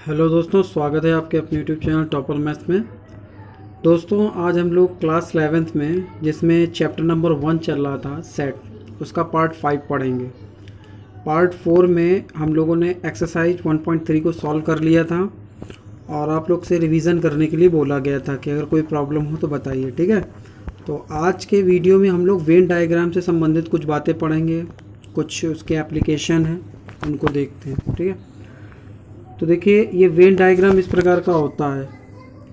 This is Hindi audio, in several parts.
हेलो दोस्तों, स्वागत है आपके अपने यूट्यूब चैनल टॉपर मैथ्स में। दोस्तों आज हम लोग क्लास 11th में, जिसमें चैप्टर नंबर 1 चल रहा था सेट, उसका पार्ट 5 पढ़ेंगे। पार्ट 4 में हम लोगों ने एक्सरसाइज 1.3 को सॉल्व कर लिया था और आप लोग से रिवीजन करने के लिए बोला गया था कि अगर कोई प्रॉब्लम हो तो बताइए, ठीक है। तो आज के वीडियो में हम लोग वेन डायग्राम से संबंधित कुछ बातें पढ़ेंगे, कुछ उसके एप्लीकेशन हैं, उनको देखते हैं, ठीक है। तो देखिए, ये वेन डायग्राम इस प्रकार का होता है,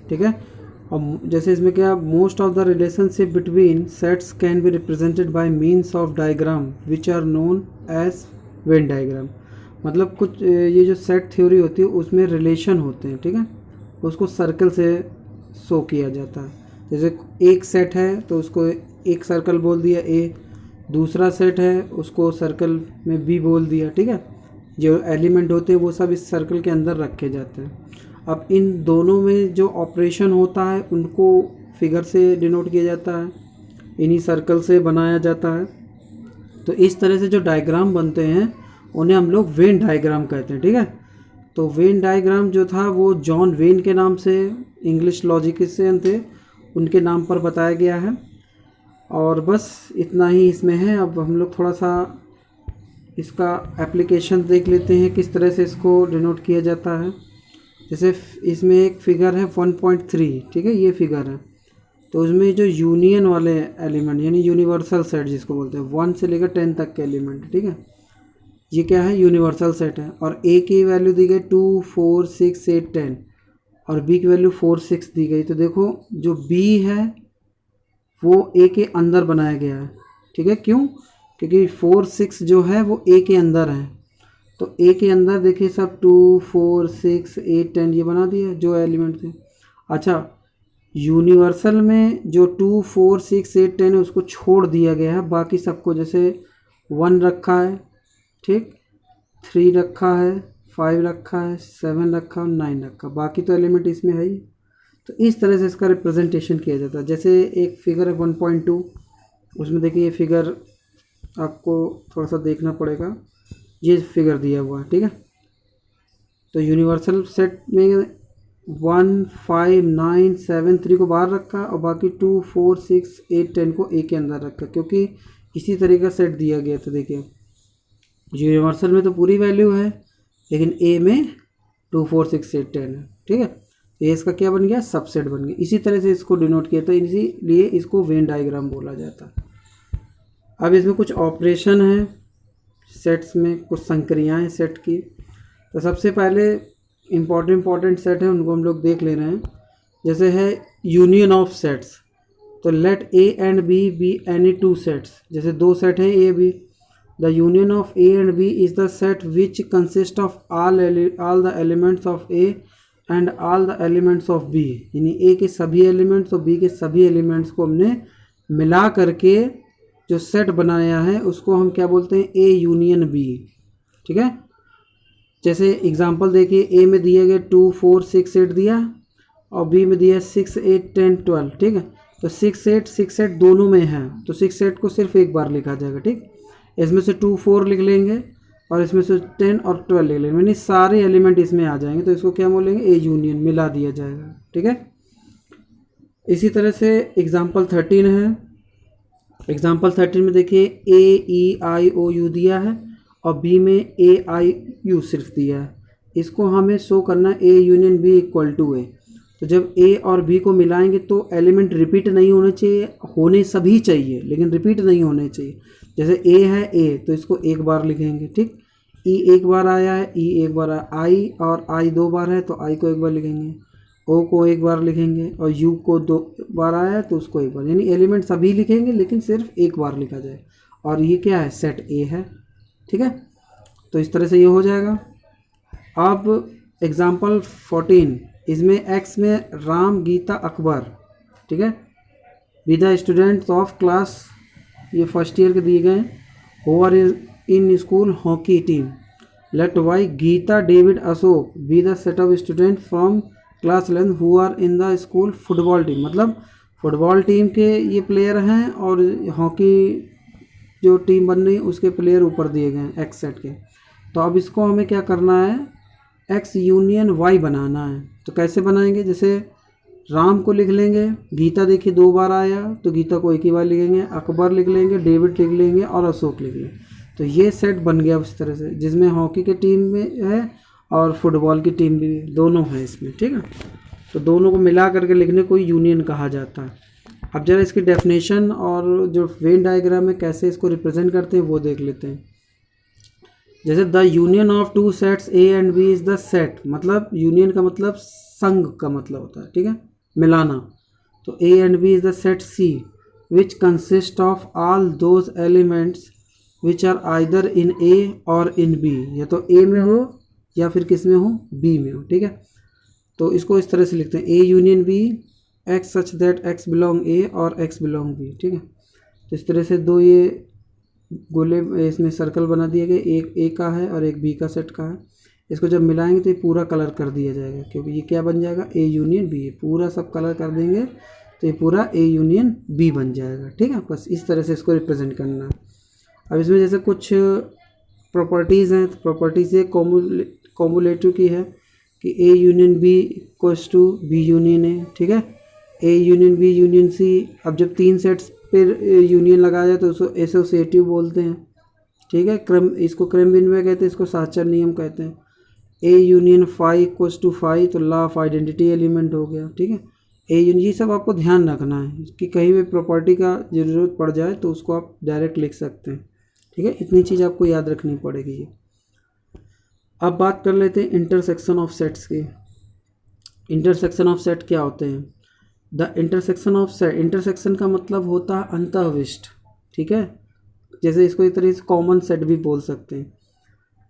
ठीक है। और जैसे इसमें क्या, most of the relationship between sets can be represented by means of diagram which are known as Venn diagram. मतलब कुछ ये जो सेट थ्योरी होती है उसमें रिलेशन होते हैं, ठीक है, उसको सर्कल से शो किया जाता है। जैसे एक सेट है तो उसको एक सर्कल बोल दिया ए, दूसरा सेट है उसको सर्कल में बी बोल दिया, ठीक है। जो एलिमेंट होते हैं वो सब इस सर्कल के अंदर रखे जाते हैं। अब इन दोनों में जो ऑपरेशन होता है उनको फिगर से डिनोट किया जाता है, इन्हीं सर्कल से बनाया जाता है। तो इस तरह से जो डायग्राम बनते हैं उन्हें हम लोग वेन डायग्राम कहते हैं, ठीक है। तो वेन डायग्राम जो था वो जॉन वेन के नाम से, इंग्लिश लॉजिकिशियन थे, उनके नाम पर बताया गया है। और बस इतना ही इसमें है। अब हम लोग थोड़ा सा इसका एप्लीकेशन देख लेते हैं, किस तरह से इसको डिनोट किया जाता है। जैसे इसमें एक फिगर है 1.3, ठीक है, ये फिगर है। तो उसमें जो यूनियन वाले एलिमेंट यानी यूनिवर्सल सेट जिसको बोलते हैं, 1 से लेकर 10 तक के एलिमेंट, ठीक है, ये क्या है, यूनिवर्सल सेट है। और ए की वैल्यू दी गई 2, 4, 6, 8, 10 और बी की वैल्यू 4, 6 दी गई। तो देखो जो बी है वो ए के अंदर बनाया गया है, ठीक है। क्यों? क्योंकि 4, 6 जो है वो ए के अंदर है। तो ए के अंदर देखिए सब 2, 4, 6, 8, 10 ये बना दिया जो एलिमेंट थे। अच्छा, यूनिवर्सल में जो 2, 4, 6, 8, 10 है उसको छोड़ दिया गया है, बाकी सबको जैसे 1 रखा है, ठीक, 3 रखा है, 5 रखा है, 7 रखा है, 9 रखा, बाकी तो एलिमेंट इसमें है ही। तो इस तरह से इसका रिप्रेजेंटेशन किया जाता है। जैसे एक फिगर है 1.2, उसमें देखिए ये फिगर आपको थोड़ा सा देखना पड़ेगा, ये फिगर दिया हुआ है, ठीक है। तो यूनिवर्सल सेट में 1, 5, 9, 7, 3 को बाहर रखा और बाकी 2, 4, 6, 8, 10 को ए के अंदर रखा, क्योंकि इसी तरह का सेट दिया गया था। देखिए यूनिवर्सल में तो पूरी वैल्यू है, लेकिन ए में 2, 4, 6, 8, 10 है, ठीक है। तो ये इसका क्या बन गया, सबसेट बन गया। इसी तरह से इसको डिनोट किया, तो इसीलिए इसको वेन डायग्राम बोला जाता है। अब इसमें कुछ ऑपरेशन है सेट्स में, कुछ संक्रियाएं सेट की। तो सबसे पहले इम्पॉर्टेंट सेट है, उनको हम लोग देख ले रहे हैं। जैसे है यूनियन ऑफ सेट्स, तो let A and B be any 2 sets. जैसे 2 सेट हैं A B, the union of A and B is the set which consist of all the elements of A and all the elements of B. यानी ए के सभी एलिमेंट्स और बी के सभी एलिमेंट्स को हमने मिला करके जो सेट बनाया है उसको हम क्या बोलते हैं, ए यूनियन बी, ठीक है। जैसे एग्जांपल देखिए, ए में दिए गए 2, 4, 6, 8 दिया और बी में दिया 6, 8, 10, 12, ठीक है। तो 6, 8 दोनों में है, तो 6, 8 को सिर्फ एक बार लिखा जाएगा, ठीक। इसमें से 2, 4 लिख लेंगे और इसमें से 10 और 12 लिख लेंगे, यानी सारे एलिमेंट इसमें आ जाएंगे। तो इसको क्या बोलेंगे, ए यूनियन, मिला दिया जाएगा, ठीक है। इसी तरह से एग्जाम्पल 13 है। एग्जाम्पल 13 में देखिए ए ई आई ओ यू दिया है और बी में ए आई यू सिर्फ दिया है। इसको हमें शो करना है A union B equal to A. तो जब ए और बी को मिलाएंगे तो एलिमेंट रिपीट नहीं होने चाहिए, होने सभी चाहिए लेकिन रिपीट नहीं होने चाहिए। जैसे ए है ए, तो इसको एक बार लिखेंगे, ठीक। ई एक बार आया है, ई एक बार आया, आई और आई 2 बार है तो आई को एक बार लिखेंगे, ओ को एक बार लिखेंगे और यू को 2 बार आया है तो उसको एक बार, यानी एलिमेंट सभी लिखेंगे लेकिन सिर्फ एक बार लिखा जाए। और ये क्या है, सेट ए है, ठीक है। तो इस तरह से ये हो जाएगा। अब एग्जाम्पल 14, इसमें एक्स में राम, गीता, अकबर, ठीक है, be the students of class, ये फर्स्ट ईयर के दिए गए, who are in school hockey team. Let Y Gita, David, Ashok be the set of student from class 11 who are in the school football team. मतलब फुटबॉल टीम के ये प्लेयर हैं और हॉकी जो टीम बन रही है उसके प्लेयर ऊपर दिए गए हैं एक्स सेट के। तो अब इसको हमें क्या करना है, एक्स यूनियन वाई बनाना है। तो कैसे बनाएंगे, जैसे राम को लिख लेंगे, गीता देखिए 2 बार आया तो गीता को एक ही बार लिखेंगे, अकबर लिख लेंगे, डेविड लिख लेंगे और अशोक लिख लेंगे। तो ये सेट बन गया उस तरह से, जिसमें हॉकी की टीम में है और फुटबॉल की टीम भी दोनों है इसमें, ठीक है। तो दोनों को मिला करके लिखने को यूनियन कहा जाता है। अब जरा इसकी डेफिनेशन और जो वेन डायग्राम में कैसे इसको रिप्रेजेंट करते हैं वो देख लेते हैं। जैसे the union of two sets A and B is the set, मतलब यूनियन का मतलब संघ का मतलब होता है, ठीक है, मिलाना। तो A and B is the set C which consist of all those elements which are either in A और इन बी, या तो ए में हो या फिर किस में हो, बी में हो, ठीक है। तो इसको इस तरह से लिखते हैं, A union B X such that X belong A और एक्स बिलोंग बी, ठीक है। तो इस तरह से दो ये गोले इसमें सर्कल बना दिए गए, एक ए का है और एक बी का सेट का है। इसको जब मिलाएंगे तो ये पूरा कलर कर दिया जाएगा, क्योंकि ये क्या बन जाएगा, ए यूनियन बी। पूरा सब कलर कर देंगे तो ये पूरा ए यूनियन बी बन जाएगा, ठीक है। बस इस तरह से इसको रिप्रेजेंट करना है। अब इसमें जैसे कुछ प्रॉपर्टीज़ हैं, तो प्रॉपर्टीज़ ये कॉमुलेटिव की है कि A union B equals to B union A, ठीक है, A union B union C. अब जब 3 सेट्स फिर यूनियन लगाया जाए तो उसको एसोसिएटिव बोलते हैं, ठीक है। क्रम, इसको क्रम विनिमय कहते हैं, इसको साचर नियम कहते हैं। A union phi equals to phi, तो लॉ ऑफ आइडेंटिटी एलिमेंट हो गया, ठीक है। ए यूनियन, ये सब आपको ध्यान रखना है कि कहीं भी प्रॉपर्टी का ज़रूरत पड़ जाए तो उसको आप डायरेक्ट लिख सकते हैं, ठीक है। इतनी चीज़ आपको याद रखनी पड़ेगी ये। अब बात कर लेते हैं इंटरसेक्शन ऑफ सेट्स की। इंटरसेक्शन ऑफ सेट क्या होते हैं, the intersection of set, intersection का मतलब होता है अंतःविष्ट, ठीक है। जैसे इसको इस तरह से कॉमन सेट भी बोल सकते हैं।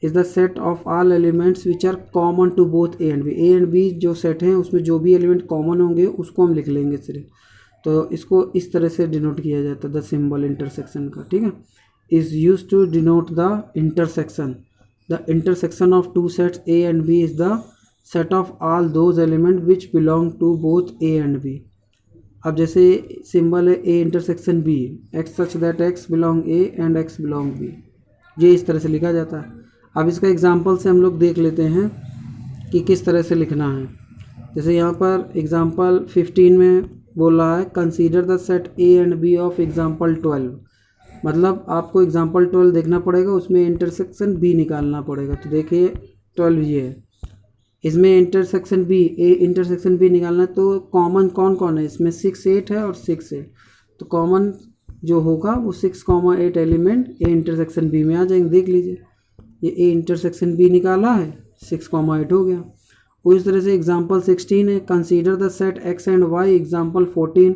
Is the set of all elements which are common to both A and B. A and B जो सेट हैं उसमें जो भी एलिमेंट कॉमन होंगे उसको हम लिख लेंगे सिर्फ। तो इसको इस तरह से डिनोट किया जाता है, द सिंबल इंटरसेक्शन का, ठीक है। Is use to denote the intersection. The intersection of two sets A and B is the set of all those element which belong to both A and B. अब जैसे सिंबल है A intersection B, X such that X belong A and X belong B, ये इस तरह से लिखा जाता है। अब इसका एग्जांपल से हम लोग देख लेते हैं कि किस तरह से लिखना है। जैसे यहाँ पर एग्जांपल 15 में बोल रहा है, consider the set A and B of example 12, मतलब आपको एग्जांपल 12 देखना पड़ेगा, उसमें इंटरसेक्शन बी निकालना पड़ेगा। तो देखिए 12 ये है, इसमें intersection B, A intersection B निकालना है। तो कॉमन कौन कौन है इसमें, 6 8 है और 6 8। तो कॉमन जो होगा वो 6 8 एलिमेंट ए इंटरसेक्शन बी में आ जाएंगे। देख लीजिए ये ए इंटरसेक्शन बी निकाला है, 6 8 हो गया। उस तरह से एग्जांपल 16 है, consider the set X and Y, example 14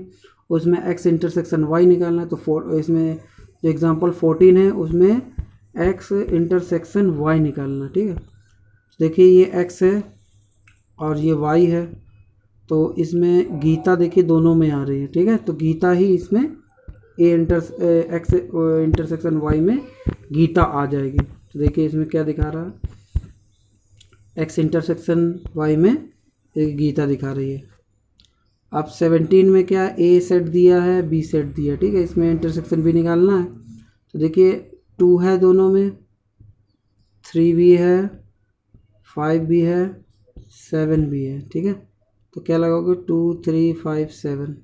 उसमें एक्स इंटरसेक्शन वाई निकालना है। तो इसमें जो एग्जांपल 14 है उसमें एक्स इंटरसेक्शन वाई निकालना, ठीक है। देखिए ये एक्स है और ये वाई है, तो इसमें गीता देखिए दोनों में आ रही है, ठीक है। तो गीता ही इसमें एक्स इंटरसेक्शन वाई में गीता आ जाएगी। तो देखिए इसमें क्या दिखा रहा है, एक्स इंटरसेक्शन वाई में गीता दिखा रही है। अब 17 में क्या, ए सेट दिया है, बी सेट दिया है, ठीक है। इसमें इंटरसेक्शन भी निकालना है। तो देखिए 2 है दोनों में, 3 भी है, 5 भी है, 7 भी है, ठीक है। तो क्या लगाओगे, 2 3 5 7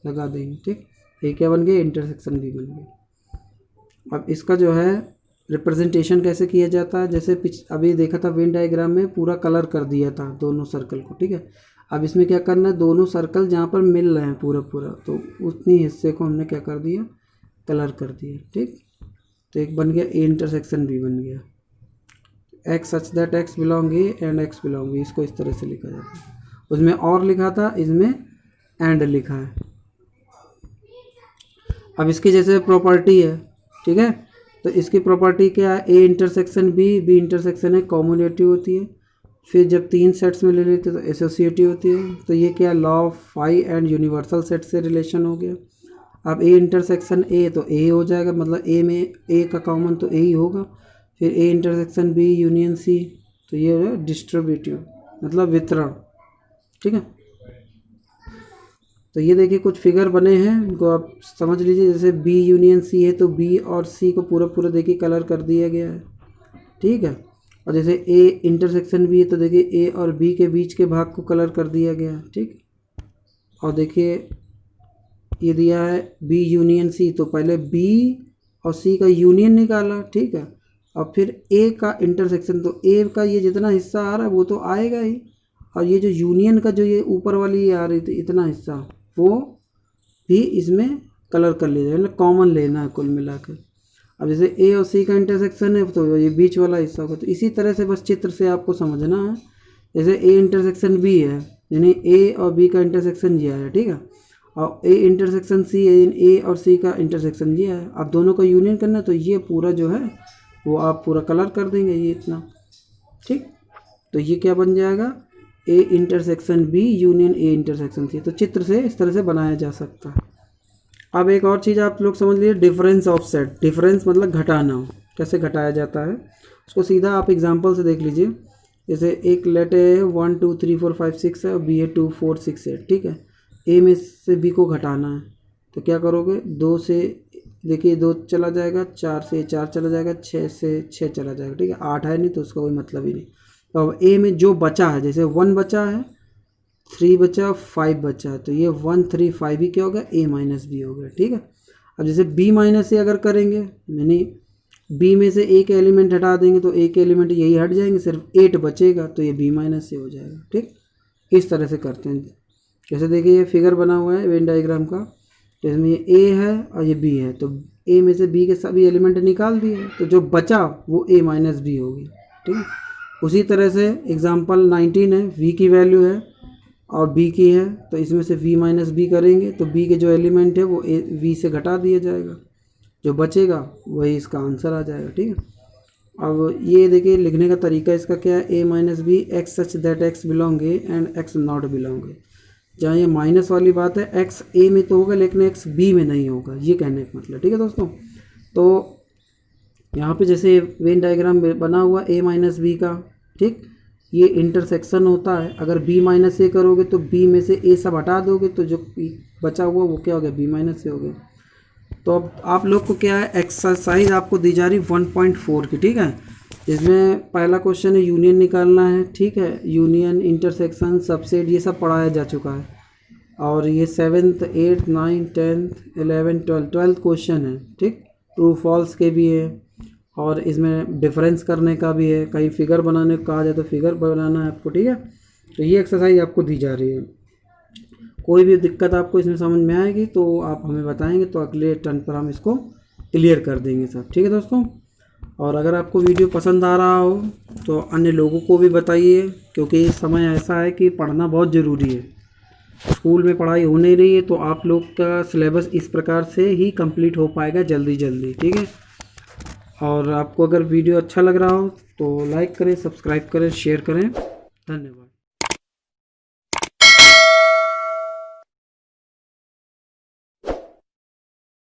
लगा देंगे, ठीक। ये क्या बन गया, इंटरसेक्शन भी बन गया। अब इसका जो है रिप्रेजेंटेशन कैसे किया जाता है, जैसे अभी देखा था वेन डायग्राम में पूरा कलर कर दिया था दोनों सर्कल को, ठीक है। अब इसमें क्या करना है, दोनों सर्कल जहाँ पर मिल रहे हैं पूरा पूरा, तो उतनी हिस्से को हमने क्या कर दिया, कलर कर दिया, ठीक। तो एक बन गया ए इंटरसेक्शन बी बन गया, X such that X belong A and X belong B, इसको इस तरह से लिखा जाता है। उसमें और लिखा था, इसमें एंड लिखा है। अब इसकी जैसे प्रॉपर्टी है, ठीक है, तो इसकी प्रॉपर्टी क्या है, A intersection B, B intersection है, कॉम्युलेटिव होती है। फिर जब 3 सेट्स में ले लेते तो एसोसिएटिव होती है। तो ये क्या, law of phi and universal set से रिलेशन हो गया। अब ए इंटरसेक्शन ए तो ए हो जाएगा, मतलब ए में ए का कॉमन तो ए ही होगा। फिर A intersection B union C, तो ये है डिस्ट्रीब्यूटिव, मतलब वितरण, ठीक है। तो ये देखिए कुछ फिगर बने हैं, इनको आप समझ लीजिए। जैसे बी यूनियन सी है तो बी और सी को पूरा पूरा देखिए कलर कर दिया गया है, ठीक है। और जैसे ए इंटरसेक्शन बी है तो देखिए ए और बी के बीच के भाग को कलर कर दिया गया, ठीक। और देखिए ये दिया है बी यूनियन सी, तो पहले बी और सी का यूनियन निकाला, ठीक है। और फिर ए का इंटरसेक्शन, तो ए का ये जितना हिस्सा आ रहा है वो तो आएगा ही, और ये जो यूनियन का जो ये ऊपर वाली ये आ रही थी इतना हिस्सा, वो भी इसमें कलर कर लिया जाए, मतलब कॉमन लेना है कुल मिलाकर। अब जैसे ए और सी का इंटरसेक्शन है तो ये बीच वाला हिस्सा होगा। तो इसी तरह से बस चित्र से आपको समझना है। जैसे ए इंटरसेक्शन बी है, यानी ए और बी का इंटरसेक्शन ये है, ठीक है। और ए इंटरसेक्शन सी है, ए और सी का इंटरसेक्शन ये है। अब दोनों का यूनियन करना है तो ये पूरा जो है वो आप पूरा कलर कर देंगे, ये इतना, ठीक। तो ये क्या बन जाएगा, A intersection B union A intersection C. तो चित्र से इस तरह से बनाया जा सकता है। अब एक और चीज़ आप लोग समझ लीजिए, डिफरेंस ऑफ सेट। डिफरेंस मतलब घटाना, कैसे घटाया जाता है उसको सीधा आप एग्जांपल से देख लीजिए। जैसे एक लेट ए 1 2 3 4 5 6 है और बी है 2 4 6 8, ठीक है। ए में से बी को घटाना है तो क्या करोगे, 2 से देखिए 2 चला जाएगा, 4 से 4 चला जाएगा, 6 से 6 चला जाएगा, ठीक है। 8 है नहीं तो उसका कोई मतलब ही नहीं। तो अब ए में जो बचा है, जैसे 1 बचा है, 3 बचा, 5 बचा है, तो ये 1 3 5 ही क्या होगा, ए माइनस बी हो गया, ठीक है। अब जैसे बी माइनस ए अगर करेंगे, यानी बी में से एक एलिमेंट हटा देंगे तो एक एलिमेंट यही हट जाएंगे, सिर्फ 8 बचेगा, तो ये बी माइनस ए हो जाएगा, ठीक। इस तरह से करते हैं। जैसे देखिए ये फिगर बना हुआ है वेन डायग्राम का, तो इसमें ये ए है और ये बी है, तो ए में से बी के सभी एलिमेंट निकाल दिए, तो जो बचा वो ए माइनस बी हो गया, ठीक है। उसी तरह से एग्जांपल 19 है, वी की वैल्यू है और बी की है, तो इसमें से v माइनस बी करेंगे तो b के जो एलिमेंट है वो v से घटा दिया जाएगा, जो बचेगा वही इसका आंसर आ जाएगा, ठीक है। अब ये देखिए लिखने का तरीका इसका क्या है, a minus B X such that X belong A and X not belong A. जहाँ ये माइनस वाली बात है, x a में तो होगा लेकिन x b में नहीं होगा, ये कहने का मतलब, ठीक है दोस्तों। तो यहाँ पे जैसे वेन डायग्राम बना हुआ a माइनस बी का, ठीक, ये इंटरसेक्शन होता है। अगर b माइनस ए करोगे तो b में से a सब हटा दोगे तो जो बचा हुआ वो क्या हो गया, b माइनस ए हो गया। तो अब आप लोग को क्या है, एक्सरसाइज आपको दी जा रही 1.4 की, ठीक है। इसमें पहला क्वेश्चन है यूनियन निकालना है, ठीक है। यूनियन, इंटरसेक्शन, सबसेट ये सब पढ़ाया जा चुका है। और ये 7th 8th 9th 10th 11th 12th question है, ठीक। ट्रू फॉल्स के भी है और इसमें डिफरेंस करने का भी है, कहीं फिगर बनाने को कहा जाए तो फिगर बनाना है आपको, ठीक है। तो ये एक्सरसाइज आपको दी जा रही है। कोई भी दिक्कत आपको इसमें समझ में आएगी तो आप हमें बताएंगे, तो अगले टर्न पर हम इसको क्लियर कर देंगे सब, ठीक है दोस्तों। और अगर आपको वीडियो पसंद आ रहा हो तो अन्य लोगों को भी बताइए, क्योंकि समय ऐसा है कि पढ़ना बहुत ज़रूरी है। स्कूल में पढ़ाई हो नहीं रही है तो आप लोग का सिलेबस इस प्रकार से ही कंप्लीट हो पाएगा जल्दी जल्दी, ठीक है। और आपको अगर वीडियो अच्छा लग रहा हो तो लाइक करें, सब्सक्राइब करें, शेयर करें। धन्यवाद।